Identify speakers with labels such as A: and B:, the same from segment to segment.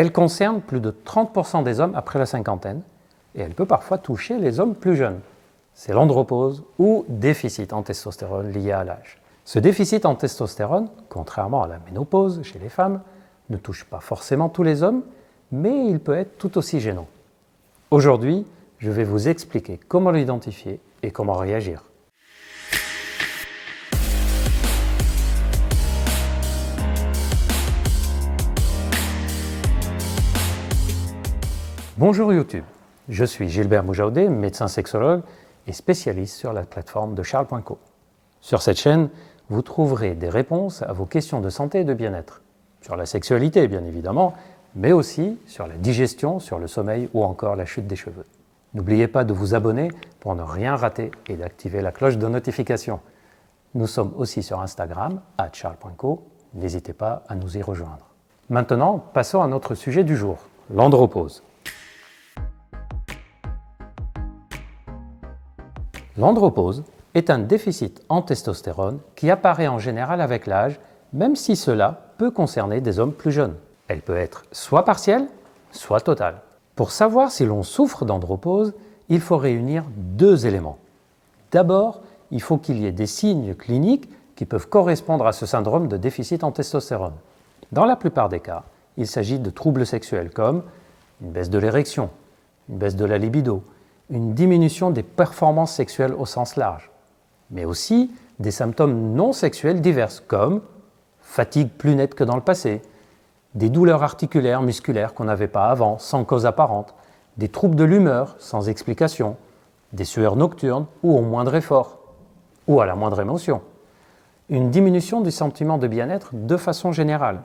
A: Elle concerne plus de 30% des hommes après la cinquantaine et elle peut parfois toucher les hommes plus jeunes. C'est l'andropause ou déficit en testostérone lié à l'âge. Ce déficit en testostérone, contrairement à la ménopause chez les femmes, ne touche pas forcément tous les hommes, mais il peut être tout aussi gênant. Aujourd'hui, je vais vous expliquer comment l'identifier et comment réagir. Bonjour YouTube, je suis Gilbert Moujaoudé, médecin sexologue et spécialiste sur la plateforme de Charles.co. Sur cette chaîne, vous trouverez des réponses à vos questions de santé et de bien-être, sur la sexualité bien évidemment, mais aussi sur la digestion, sur le sommeil ou encore la chute des cheveux. N'oubliez pas de vous abonner pour ne rien rater et d'activer la cloche de notification. Nous sommes aussi sur Instagram, @charles.co, n'hésitez pas à nous y rejoindre. Maintenant, passons à notre sujet du jour, l'andropause. L'andropause est un déficit en testostérone qui apparaît en général avec l'âge, même si cela peut concerner des hommes plus jeunes. Elle peut être soit partielle, soit totale. Pour savoir si l'on souffre d'andropause, il faut réunir deux éléments. D'abord, il faut qu'il y ait des signes cliniques qui peuvent correspondre à ce syndrome de déficit en testostérone. Dans la plupart des cas, il s'agit de troubles sexuels comme une baisse de l'érection, une baisse de la libido, une diminution des performances sexuelles au sens large, mais aussi des symptômes non sexuels divers comme fatigue plus nette que dans le passé, des douleurs articulaires, musculaires qu'on n'avait pas avant, sans cause apparente, des troubles de l'humeur sans explication, des sueurs nocturnes ou au moindre effort, ou à la moindre émotion, une diminution du sentiment de bien-être de façon générale,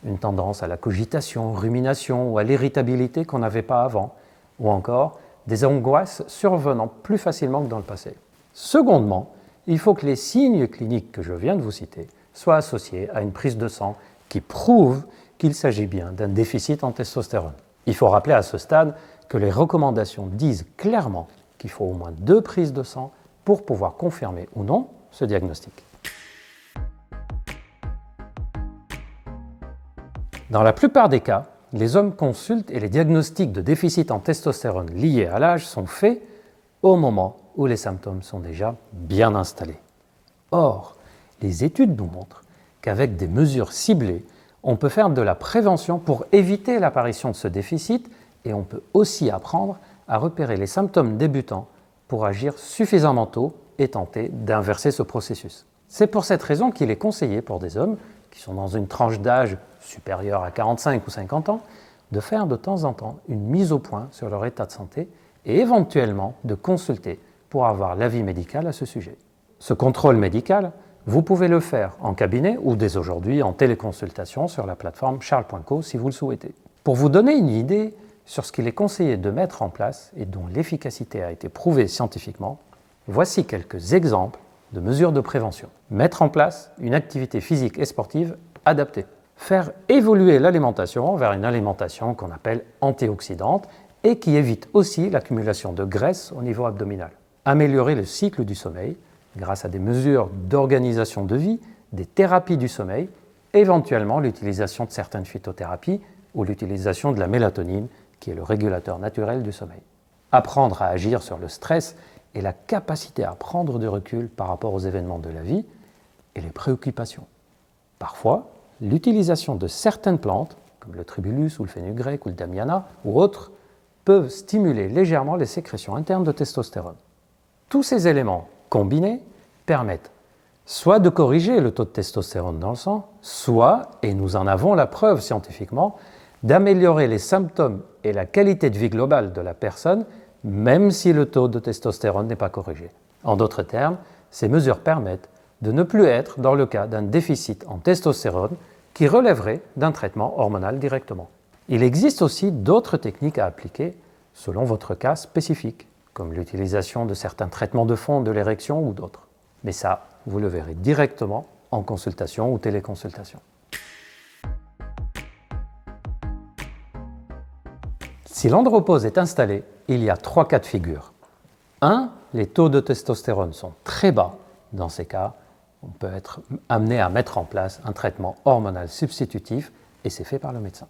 A: une tendance à la cogitation, rumination ou à l'irritabilité qu'on n'avait pas avant, ou encore des angoisses survenant plus facilement que dans le passé. Secondement, il faut que les signes cliniques que je viens de vous citer soient associés à une prise de sang qui prouve qu'il s'agit bien d'un déficit en testostérone. Il faut rappeler à ce stade que les recommandations disent clairement qu'il faut au moins 2 prises de sang pour pouvoir confirmer ou non ce diagnostic. Dans la plupart des cas, les hommes consultent et les diagnostics de déficit en testostérone liés à l'âge sont faits au moment où les symptômes sont déjà bien installés. Or, les études nous montrent qu'avec des mesures ciblées, on peut faire de la prévention pour éviter l'apparition de ce déficit et on peut aussi apprendre à repérer les symptômes débutants pour agir suffisamment tôt et tenter d'inverser ce processus. C'est pour cette raison qu'il est conseillé pour des hommes qui sont dans une tranche d'âge supérieure à 45 ou 50 ans, de faire de temps en temps une mise au point sur leur état de santé et éventuellement de consulter pour avoir l'avis médical à ce sujet. Ce contrôle médical, vous pouvez le faire en cabinet ou dès aujourd'hui en téléconsultation sur la plateforme Charles.co si vous le souhaitez. Pour vous donner une idée sur ce qu'il est conseillé de mettre en place et dont l'efficacité a été prouvée scientifiquement, voici quelques exemples de mesures de prévention. Mettre en place une activité physique et sportive adaptée. Faire évoluer l'alimentation vers une alimentation qu'on appelle antioxydante et qui évite aussi l'accumulation de graisse au niveau abdominal. Améliorer le cycle du sommeil grâce à des mesures d'organisation de vie, des thérapies du sommeil, éventuellement l'utilisation de certaines phytothérapies ou l'utilisation de la mélatonine qui est le régulateur naturel du sommeil. Apprendre à agir sur le stress et la capacité à prendre du recul par rapport aux événements de la vie et les préoccupations. Parfois, l'utilisation de certaines plantes, comme le tribulus ou le fenugrec ou le damiana ou autres, peuvent stimuler légèrement les sécrétions internes de testostérone. Tous ces éléments combinés permettent soit de corriger le taux de testostérone dans le sang, soit, et nous en avons la preuve scientifiquement, d'améliorer les symptômes et la qualité de vie globale de la personne, même si le taux de testostérone n'est pas corrigé. En d'autres termes, ces mesures permettent de ne plus être dans le cas d'un déficit en testostérone qui relèverait d'un traitement hormonal directement. Il existe aussi d'autres techniques à appliquer selon votre cas spécifique, comme l'utilisation de certains traitements de fond de l'érection ou d'autres. Mais ça, vous le verrez directement en consultation ou téléconsultation. Si l'andropause est installée, il y a 3 cas de figure. 1. Les taux de testostérone sont très bas. Dans ces cas, on peut être amené à mettre en place un traitement hormonal substitutif et c'est fait par le médecin.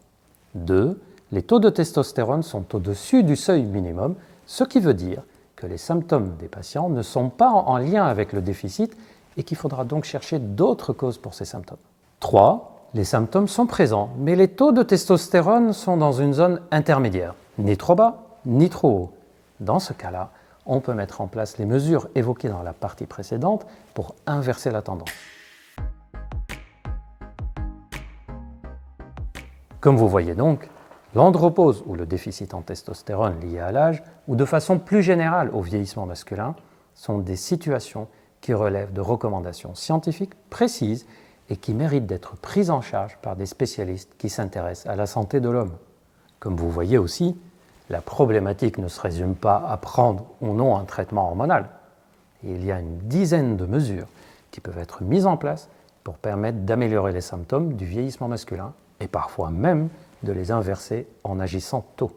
A: 2. Les taux de testostérone sont au-dessus du seuil minimum, ce qui veut dire que les symptômes des patients ne sont pas en lien avec le déficit et qu'il faudra donc chercher d'autres causes pour ces symptômes. 3. Les symptômes sont présents, mais les taux de testostérone sont dans une zone intermédiaire, ni trop bas, ni trop haut. Dans ce cas-là, on peut mettre en place les mesures évoquées dans la partie précédente pour inverser la tendance. Comme vous voyez donc, l'andropause ou le déficit en testostérone lié à l'âge, ou de façon plus générale au vieillissement masculin, sont des situations qui relèvent de recommandations scientifiques précises et qui méritent d'être prises en charge par des spécialistes qui s'intéressent à la santé de l'homme. Comme vous voyez aussi, la problématique ne se résume pas à prendre ou non un traitement hormonal. Il y a une dizaine de mesures qui peuvent être mises en place pour permettre d'améliorer les symptômes du vieillissement masculin et parfois même de les inverser en agissant tôt.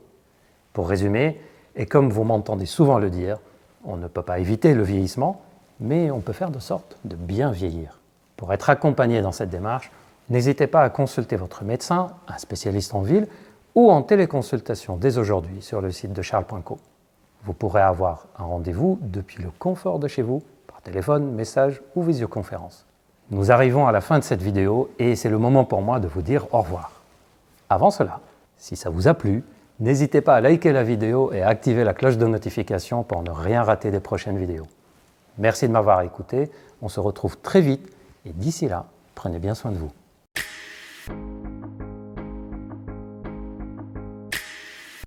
A: Pour résumer, et comme vous m'entendez souvent le dire, on ne peut pas éviter le vieillissement, mais on peut faire de sorte de bien vieillir. Pour être accompagné dans cette démarche, n'hésitez pas à consulter votre médecin, un spécialiste en ville, ou en téléconsultation dès aujourd'hui sur le site de charles.co. Vous pourrez avoir un rendez-vous depuis le confort de chez vous, par téléphone, message ou visioconférence. Nous arrivons à la fin de cette vidéo et c'est le moment pour moi de vous dire au revoir. Avant cela, si ça vous a plu, n'hésitez pas à liker la vidéo et à activer la cloche de notification pour ne rien rater des prochaines vidéos. Merci de m'avoir écouté, on se retrouve très vite et d'ici là, prenez bien soin de vous.